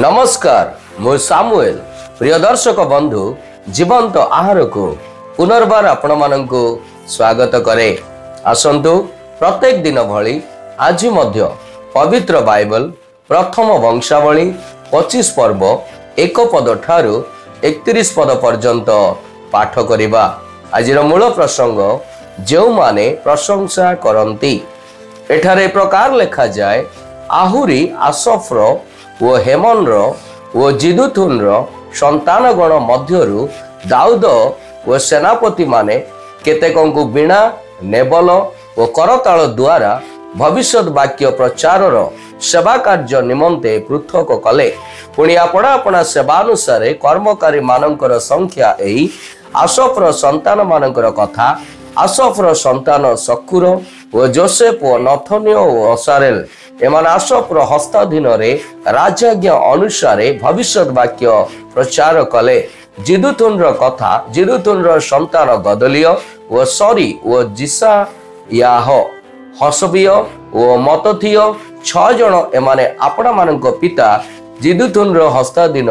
नमस्कार मु सामुएल प्रिय दर्शक बंधु जीवंत आहार को पुनर्बार आपण मानक स्वागत करे। आसंतु प्रत्येक दिन भली आज मध्य पवित्र बाइबल प्रथम वंशावली 25 पर्व 1 पद ठारू 31 पद पर्यंत पाठ करिबा। आजिर मूल प्रसंग जो माने प्रशंसा करती। एठारे प्रकार लेखा जाए आहुरी आसफ्र ओ हेमनर ओ जिदुथुनर संतानगण मध्यरु दाऊद ओ सेनापति माने केतेकंकु बिना नेबल ओ करताल द्वारा भविष्यत वाक्य प्रचारर सेवा कार्य निमंते पृथक कले। पुणी आपणा आपणा सेवानुसार कर्मकारी मानकर संख्या एई आसफ्र संतान मानकर कथा। आसफ्र संतान सकुर ओ जोसेफ ओ नथनिय ओ असारेल एमान आसफ्र हस्ताधीन राजाज्ञा अनुसार भविष्यत वाक्य प्रचार कले। जिदुथुनर कथा जिदुथुनर संतान गदलिय ओ सरी ओ जिसायाह हसबिय ओ मतथिय 6 जन एमाने आपणा मानक पिता जिदुथुनर हस्ताधीन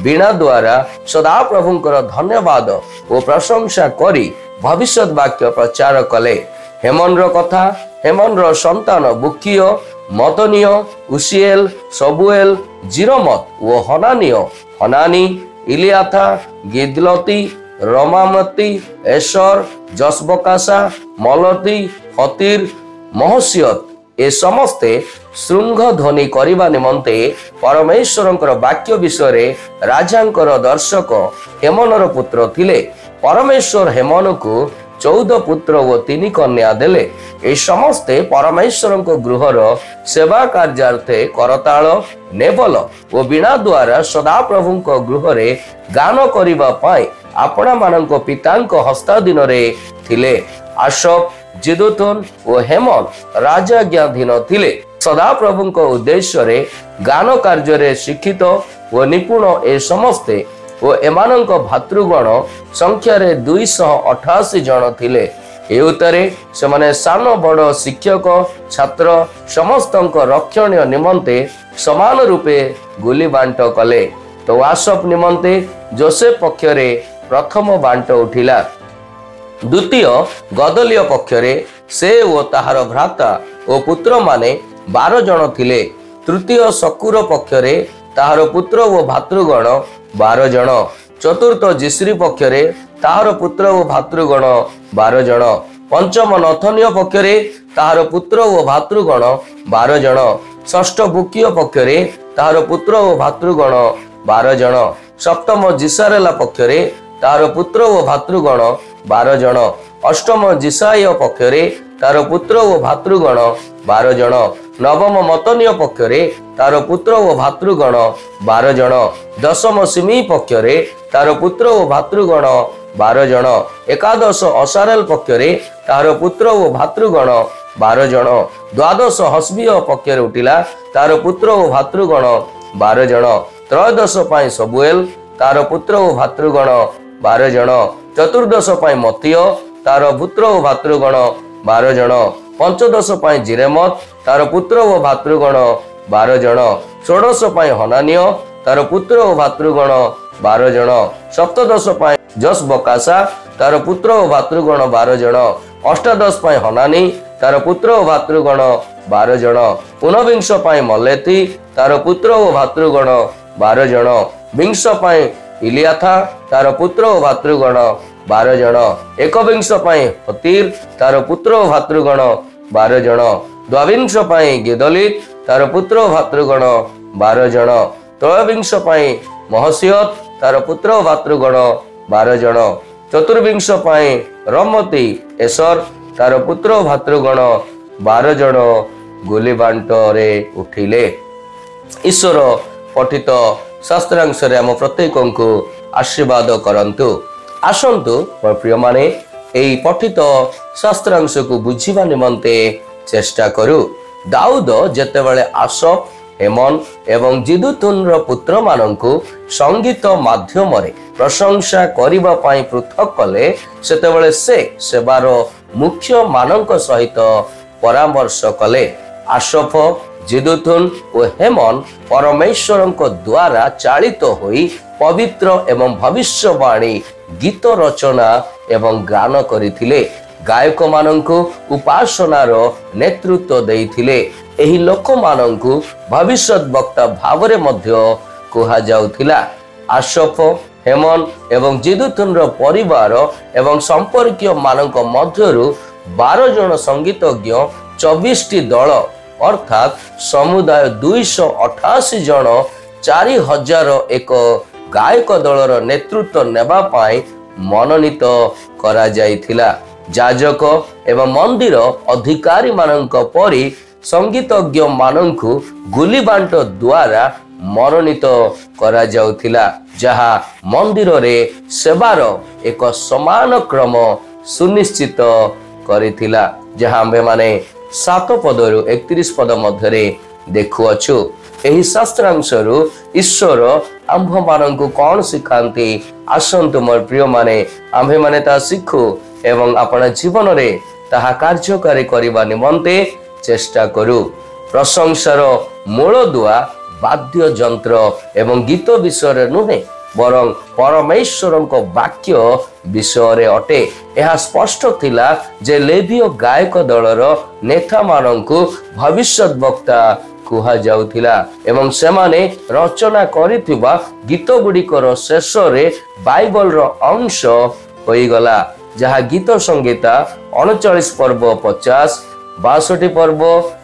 बिना द्वारा सदा प्रभुंकर धन्यवाद ओ प्रशंसा करी भविष्यत वाक्य प्रचार कले। हेमनर कथा हेमनर संतान बुकिय मतनिय उसिएल सबुएल जिरमत ओ हनानी इलियाथा गिदलती रमामती एशर जसबकासा मलती हतीर महसियत ए समस्ते श्रृंग ध्वनि करिबा निमंते परमेश्वरंकर वाक्य विषय राजांकर दर्शक हेमनर पुत्र थिले। परमेश्वर हेमन को 14 पुत्र ओ 3 कन्या देले। ए समस्ते परमेश्वर गृहर सेवा कार्यार्थे करताल नेबल ओ बिना द्वारा सदा प्रभु गृहरे गान करिबा पाई आपणा मानक पितांक हस्ताधीन रे थिले। आसफ जिदुथुन ओ हेमन राजाज्ञाधीन थिले। सदा प्रभु उद्देश्य रे गान कार्य रे शिक्षित ओ निपुण ए समस्ते ओ एमानंक भातृगण संख्या रे 288 जन थिले। ए उतरे से माने सान बड़ शिक्षक छात्र समस्तंक रक्षण निमंते समान रूपे गुली बांट कले। तो आसफ निमंते जोसेफ पक्षरे प्रथम बांट उठिला। द्वितीय गदलिय पक्षरे से ओ ताहार भ्राता ओ पुत्र माने 12 जन थिले। तृतीय सकुर पक्षरे ताहार पुत्र ओ भातृगण 12 जन। चतुर्थ जिश्री पक्षरे ताहार पुत्र ओ भातृगण 12 जन। पंचम नथनिय पक्षरे ताहार पुत्र ओ भातृगण 12 जन। षष्ठ बुकिय पक्षरे ताहार पुत्र ओ भातृगण 12 जन। सप्तम जिसारेला पक्षरे ताहार पुत्र ओ भातृगण 12 जन। अष्टम जिसाय पक्षरे तार पुत्र ओ भातृगण 12 जन। नवम मतनिय पक्षरे तार पुत्र ओ भातृगण 12 जन। दशम सिमी पक्षरे तार पुत्र ओ भातृगण 12 जन। एकादश असारेल पक्षरे तार पुत्र ओ भातृगण 12 जन। द्वादश हसबिय पक्षरे उठिला तार पुत्र ओ भातृगण 12 जन। त्रयोदश पाई सबुएल तार पुत्र ओ भातृगण 12 जन। चतुर्दश पाई मतिय तार पुत्र ओ भातृगण 12 जन। पंचदश पाई जिरेमत तार पुत्र ओ भातृगण 12 जन। षोडश पाई हनानिय तार पुत्र ओ भातृगण 12 जन। सप्तदश पाई जसबकासा तार पुत्र ओ भातृगण 12 जन। अष्टादश पाई हनानी तार पुत्र ओ भातृगण 12 जन। ऊनविंश पाई मलेती तार पुत्र ओ भातृगण 12 जन। विंश पाई इलियाथा तार पुत्र ओ भातृगण 12 जन। एकविंश पाई हतीर तार पुत्र ओ भातृगण 12 जन। द्वाविंश पाई गिदलित तार पुत्र ओ भातृगण 12 जन। त्रयोविंश पाई महसियत तार पुत्र ओ भातृगण 12 जन। चतुर्विंश पाई रमती एसर तार पुत्र ओ भातृगण 12 जन गुली बांट रे उठिले। ईश्वर पठित शास्त्रांश रे हम प्रत्येक को आशीर्वाद करंतु। आसंतु प्रिय माने एई पठित शास्त्रांश को बुझिबा निमंते चेष्टा करू। दाऊद जेतेबेले आसफ हेमन एवं जिदुथुनर पुत्र मानंकु संगीत माध्यम रे प्रशंसा करिबा पाई पृथक कले सेतेबेले से सेवार मुख्य मानंक सहित परामर्श कले। आसफ जिदुथुन और हेमन परमेश्वर द्वारा चालित होई पवित्र एवं भविष्यवाणी गीत रचना एवं गान करथिले। गायक मानंकु उपासनार नेतृत्व देइथिले। एही लोक मानंकु भविष्यत वक्ता भावरे मध्य कुहा जाउथिला। आसफ, हेमन एवं जिदुथुन परिवार एवं संपर्कीय मानक मध्यरु 12 जन संगीतज्ञ 24 टी दल अर्थात समुदाय 288 जन 4000 एक गायक दलर नेतृत्व नेबा पाई मनोनीत करा जाइथिला। जाजक एवं मंदिर अधिकारी मानक परि संगीतज्ञ मानंकु गुलीबांट द्वारा मनोनीत करा जाउथिला, जहा मंदिर रे सेवार एक समान क्रम सुनिश्चित करिथिला, जहा आम्भे माने 7 पदरु 31 पद मध्यरे देखुअछु। एही शास्त्रांशरु ईश्वर आम्भ मानंकु कोन सिखांती आसंतु मोर प्रिय माने आम्भे माने ता शिखु एवं अपना जीवन रे ताहा कार्यकारी करिबा निमंते चेष्टा करू। प्रशंसार मूल दुआ वाद्य यंत्र एवं गीत विषय नुहे बरं परमेश्वर वाक्य विषय अटे। यह स्पष्ट थिला जे लेवीय गायक दलर नेता मानंकु भविष्यत वक्ता कुहा जाउथिला एवं सेमाने रचना करिथिबा गीत गुड़िकर शेष रे बाइबल रो अंश होई गला, जहा गीत संगीता 39 पर्व 50, 62 पर्व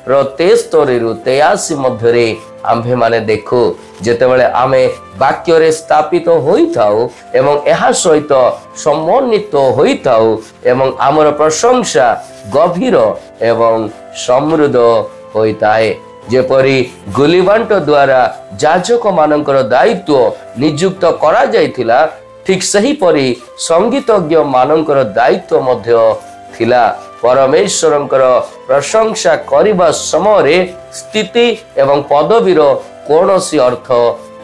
रो 73 रु 83 मध्यरे आम्भे माने देखु जेतेबेले आमे वाक्य रे स्थापित होई थाउ एवं एहा सहित सम्मानित होई थाउ एवं आमर प्रशंसा गभीर एवं समृद्ध होई थाए। जेपरी गुलीबांट द्वारा जाजक मानकर दायित्व नियुक्त करा जायथिला, ठीक सही परी संगीतज्ञ मानकर दायित्व मध्य थिला। परमेश्वरंकर प्रशंसा करिबा समय स्थिति एवं पदवीर कौनसी अर्थ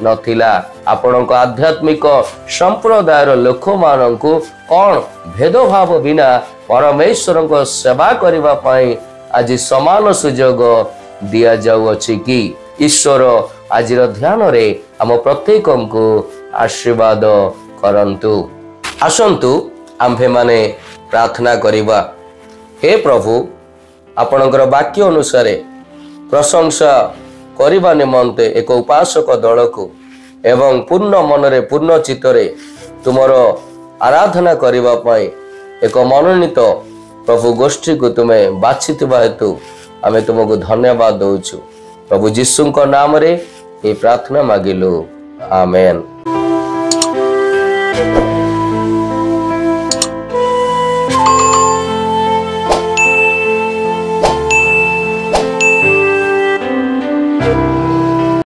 नथिला। आपणक आध्यात्मिक संप्रदायर लोक मानंकु कोन भेदभाव बिना परमेश्वरंक सेवा करिबा पई आज समान सुजोग दिया जाउअछि कि? ईश्वर आजिर ध्यान रे हम प्रत्येक को आशीर्वाद करंतु। आसंतु आम्भे माने प्रार्थना करिबा। हे प्रभु, आपणकर वाक्य अनुसार प्रशंसा करिबा निमंते एक उपासक दल को एवं पूर्ण मनरे पूर्ण चित्तरे तुमर आराधना करिबा पई एक मनोनीत प्रभु गोष्ठी को तुम्हें बाछिथिबा हेतु आमे तुमको धन्यवाद दउछु। प्रभु यीशुଙ୍କ नाम रे ए प्रार्थना मागिलु, आमेन।